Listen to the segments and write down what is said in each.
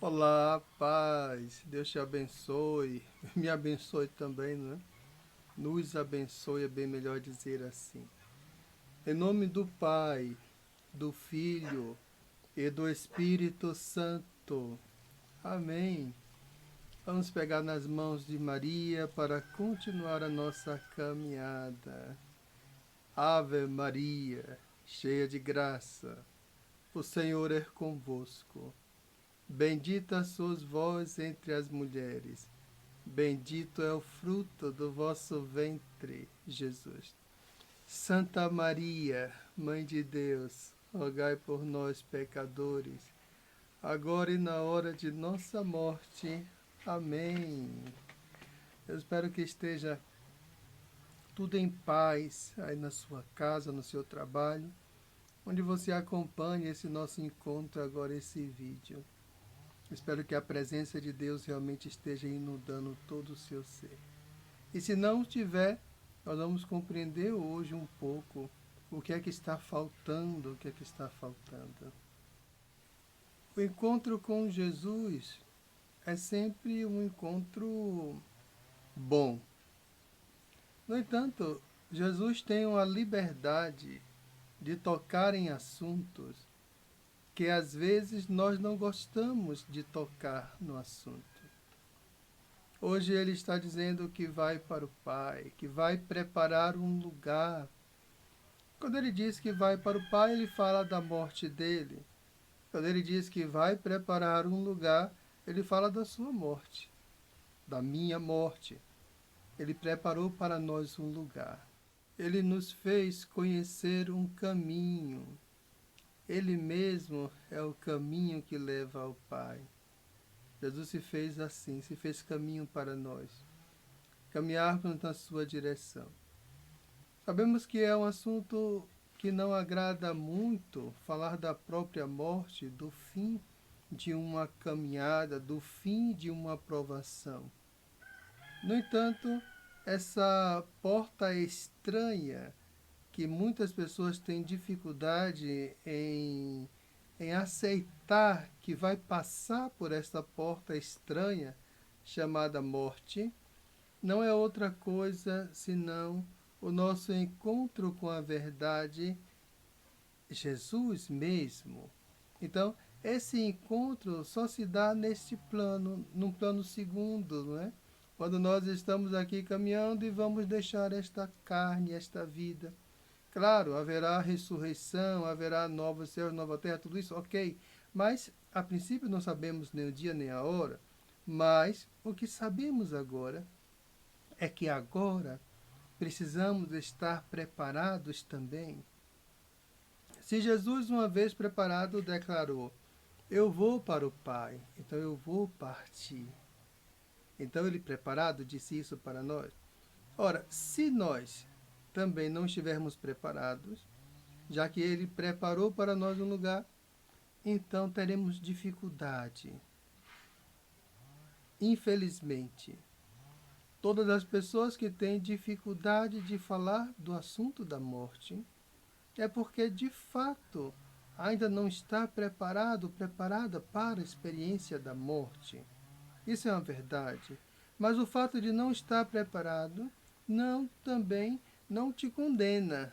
Olá, paz. Deus te abençoe. Me abençoe também, né? Nos abençoe, é bem melhor dizer assim. Em nome do Pai, do Filho e do Espírito Santo. Amém. Vamos pegar nas mãos de Maria para continuar a nossa caminhada. Ave Maria, cheia de graça, o Senhor é convosco. Bendita sois vós entre as mulheres. Bendito é o fruto do vosso ventre, Jesus. Santa Maria, Mãe de Deus, rogai por nós, pecadores, agora e na hora de nossa morte. Amém. Eu espero que esteja tudo em paz aí na sua casa, no seu trabalho, onde você acompanha esse nosso encontro agora, esse vídeo. Espero que a presença de Deus realmente esteja inundando todo o seu ser. E se não estiver, nós vamos compreender hoje um pouco o que é que está faltando, o que é que está faltando. O encontro com Jesus é sempre um encontro bom. No entanto, Jesus tem uma liberdade de tocar em assuntos que às vezes nós não gostamos de tocar no assunto. Hoje ele está dizendo que vai para o Pai, que vai preparar um lugar. Quando ele diz que vai para o Pai, ele fala da morte dele. Quando ele diz que vai preparar um lugar, ele fala da sua morte, da minha morte. Ele preparou para nós um lugar. Ele nos fez conhecer um caminho. Ele mesmo é o caminho que leva ao Pai. Jesus se fez assim, se fez caminho para nós, caminharmos na sua direção. Sabemos que é um assunto que não agrada muito falar da própria morte, do fim de uma caminhada, do fim de uma provação. No entanto, essa porta estranha que muitas pessoas têm dificuldade em aceitar que vai passar por esta porta estranha chamada morte, não é outra coisa senão o nosso encontro com a verdade, Jesus mesmo. Então, esse encontro só se dá neste plano, num plano segundo, não é? Quando nós estamos aqui caminhando e vamos deixar esta carne, esta vida. Claro, haverá ressurreição, haverá novos céus, nova terra, tudo isso, ok. Mas, a princípio, não sabemos nem o dia nem a hora. Mas, o que sabemos agora é que agora precisamos estar preparados também. Se Jesus, uma vez preparado, declarou: Eu vou para o Pai, então eu vou partir. Então ele preparado disse isso para nós. Ora, se nós também não estivermos preparados, já que ele preparou para nós um lugar, então teremos dificuldade. Infelizmente, todas as pessoas que têm dificuldade de falar do assunto da morte é porque, de fato, ainda não está preparada para a experiência da morte. Isso é uma verdade. Mas o fato de não estar preparado também não te condena.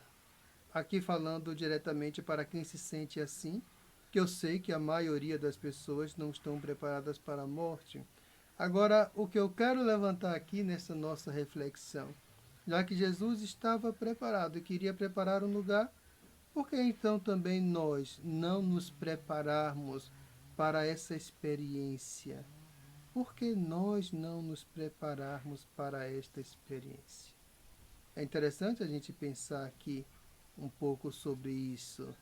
Aqui falando diretamente para quem se sente assim, que eu sei que a maioria das pessoas não estão preparadas para a morte. Agora, o que eu quero levantar aqui nessa nossa reflexão, já que Jesus estava preparado e queria preparar um lugar, por que então também nós não nos prepararmos para essa experiência? Por que nós não nos prepararmos para esta experiência? É interessante a gente pensar aqui um pouco sobre isso.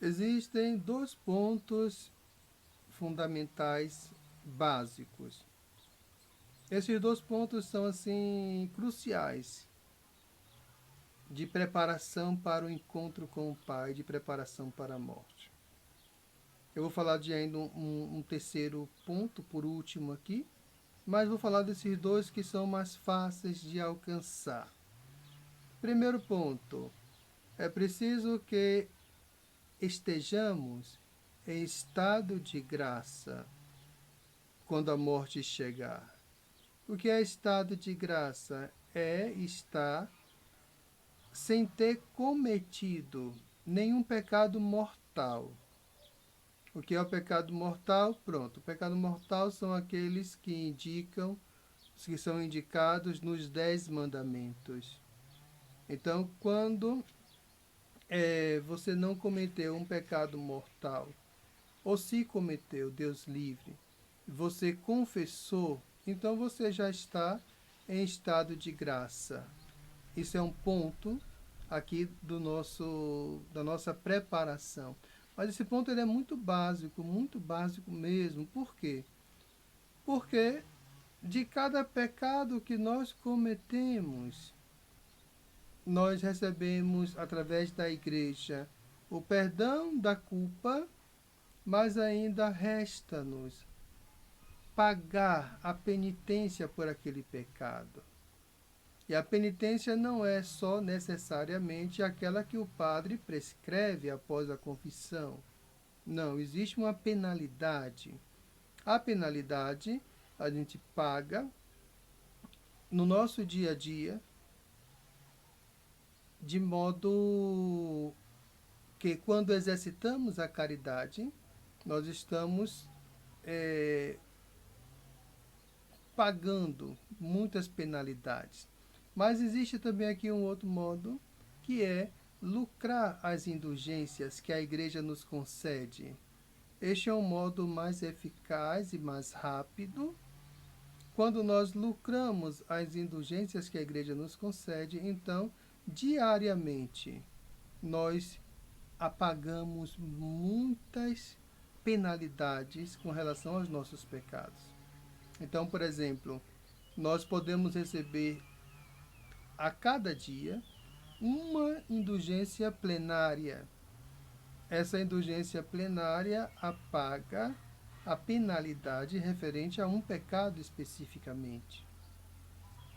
Existem dois pontos fundamentais básicos. Esses dois pontos são assim cruciais de preparação para o encontro com o Pai, de preparação para a morte. Eu vou falar de ainda um terceiro ponto, por último aqui, mas vou falar desses dois que são mais fáceis de alcançar. Primeiro ponto, é preciso que estejamos em estado de graça quando a morte chegar. O que é estado de graça? É estar sem ter cometido nenhum pecado mortal. O que é o pecado mortal? Pronto. O pecado mortal são aqueles que são indicados nos 10 mandamentos. Então, quando você não cometeu um pecado mortal, ou se cometeu, Deus livre, você confessou, então você já está em estado de graça. Isso é um ponto aqui da nossa preparação. Mas esse ponto ele é muito básico mesmo. Por quê? Porque de cada pecado que nós cometemos, nós recebemos através da igreja o perdão da culpa, mas ainda resta-nos pagar a penitência por aquele pecado. E a penitência não é só necessariamente aquela que o padre prescreve após a confissão. Não, existe uma penalidade. A penalidade a gente paga no nosso dia a dia, de modo que quando exercitamos a caridade, nós estamos pagando muitas penalidades. Mas existe também aqui um outro modo, que é lucrar as indulgências que a igreja nos concede. Este é um modo mais eficaz e mais rápido. Quando nós lucramos as indulgências que a igreja nos concede, então, diariamente, nós apagamos muitas penalidades com relação aos nossos pecados. Então, por exemplo, nós podemos receber a cada dia uma indulgência plenária. Essa indulgência plenária apaga a penalidade referente a um pecado especificamente.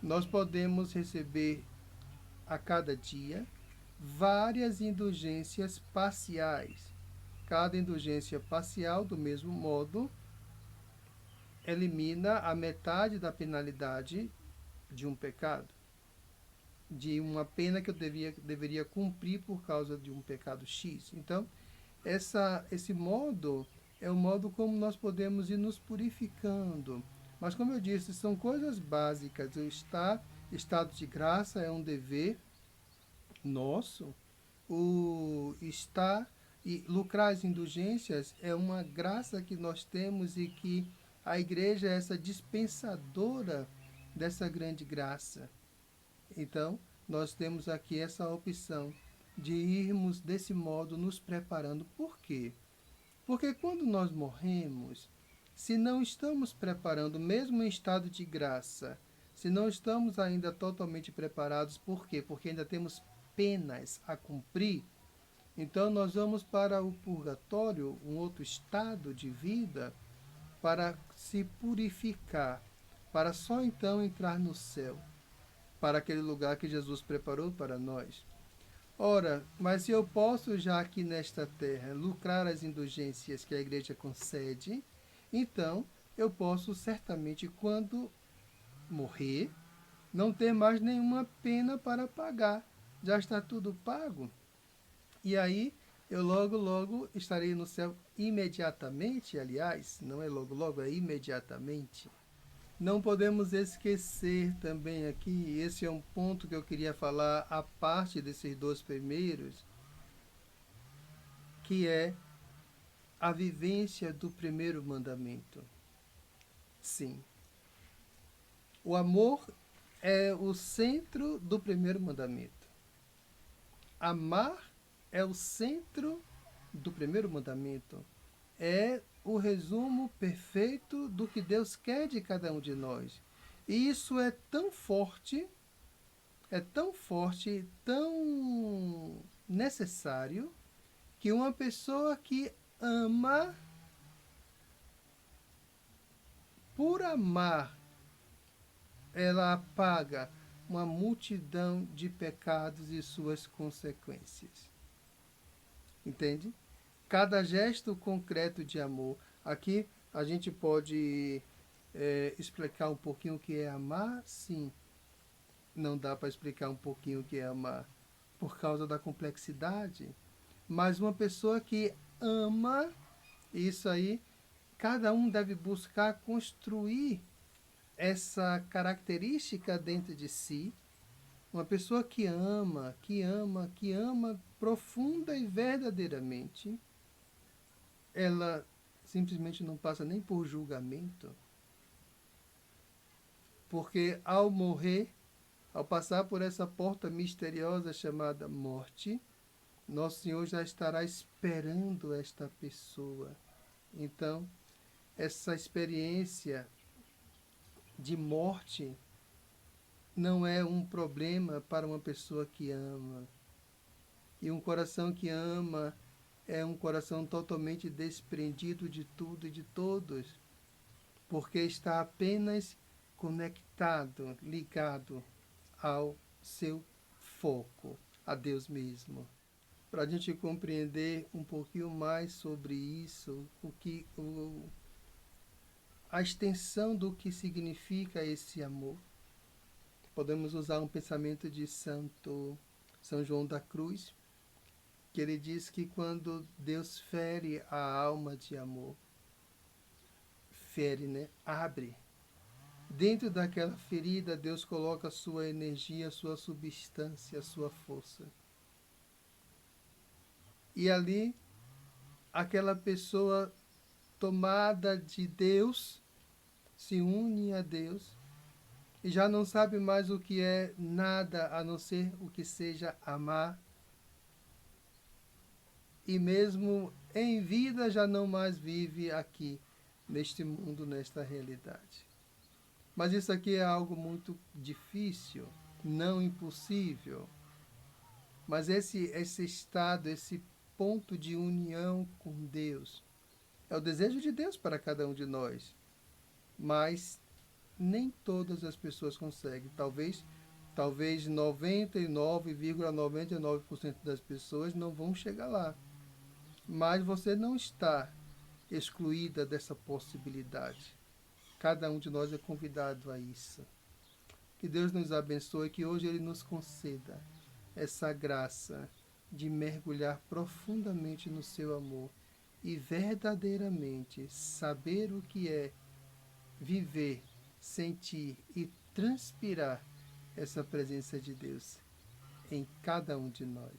Nós podemos receber a cada dia várias indulgências parciais. Cada indulgência parcial, do mesmo modo, elimina a metade da penalidade de um pecado, de uma pena que eu deveria cumprir por causa de um pecado X. Então, esse modo é o modo como nós podemos ir nos purificando. Mas, como eu disse, são coisas básicas. Estado de graça é um dever nosso. O estar e lucrar as indulgências é uma graça que nós temos e que a igreja é essa dispensadora dessa grande graça. Então, nós temos aqui essa opção de irmos desse modo nos preparando. Por quê? Porque quando nós morremos, se não estamos preparando, mesmo em estado de graça, se não estamos ainda totalmente preparados, por quê? Porque ainda temos penas a cumprir, então nós vamos para o purgatório, um outro estado de vida, para se purificar, para só então entrar no céu, para aquele lugar que Jesus preparou para nós. Ora, mas se eu posso já aqui nesta terra lucrar as indulgências que a igreja concede, então eu posso certamente, quando morrer, não ter mais nenhuma pena para pagar. Já está tudo pago. E aí eu logo estarei no céu imediatamente, aliás, não é logo, é imediatamente. Não podemos esquecer também aqui, esse é um ponto que eu queria falar à parte desses dois primeiros, que é a vivência do primeiro mandamento. Sim, o amor é o centro do primeiro mandamento. Amar é o centro do primeiro mandamento. É o resumo perfeito do que Deus quer de cada um de nós. E isso é tão forte, tão necessário, que uma pessoa que ama, por amar, ela apaga uma multidão de pecados e suas consequências. Entende? cada gesto concreto de amor. Aqui a gente pode explicar um pouquinho o que é amar? Sim, não dá para explicar um pouquinho o que é amar por causa da complexidade. Mas uma pessoa que ama, isso aí, cada um deve buscar construir essa característica dentro de si. Uma pessoa que ama, que ama, que ama profunda e verdadeiramente, ela simplesmente não passa nem por julgamento, porque ao morrer, ao passar por essa porta misteriosa chamada morte, nosso Senhor já estará esperando esta pessoa. Então, essa experiência de morte não é um problema para uma pessoa que ama. E um coração que ama é um coração totalmente desprendido de tudo e de todos, porque está apenas conectado, ligado ao seu foco, a Deus mesmo. Para a gente compreender um pouquinho mais sobre isso, a extensão do que significa esse amor, podemos usar um pensamento de São João da Cruz, que ele diz que quando Deus fere a alma de amor, fere, né? Abre. Dentro daquela ferida, Deus coloca a sua energia, a sua substância, a sua força. E ali, aquela pessoa tomada de Deus se une a Deus e já não sabe mais o que é nada a não ser o que seja amar. E mesmo em vida já não mais vive aqui, neste mundo, nesta realidade. Mas isso aqui é algo muito difícil, não impossível. Mas esse estado, esse ponto de união com Deus, é o desejo de Deus para cada um de nós. Mas nem todas as pessoas conseguem. Talvez 99,99% das pessoas não vão chegar lá. Mas você não está excluída dessa possibilidade. Cada um de nós é convidado a isso. Que Deus nos abençoe, que hoje Ele nos conceda essa graça de mergulhar profundamente no seu amor e verdadeiramente saber o que é viver, sentir e transpirar essa presença de Deus em cada um de nós.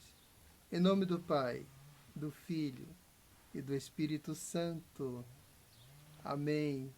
Em nome do Pai, do Filho e do Espírito Santo. Amém.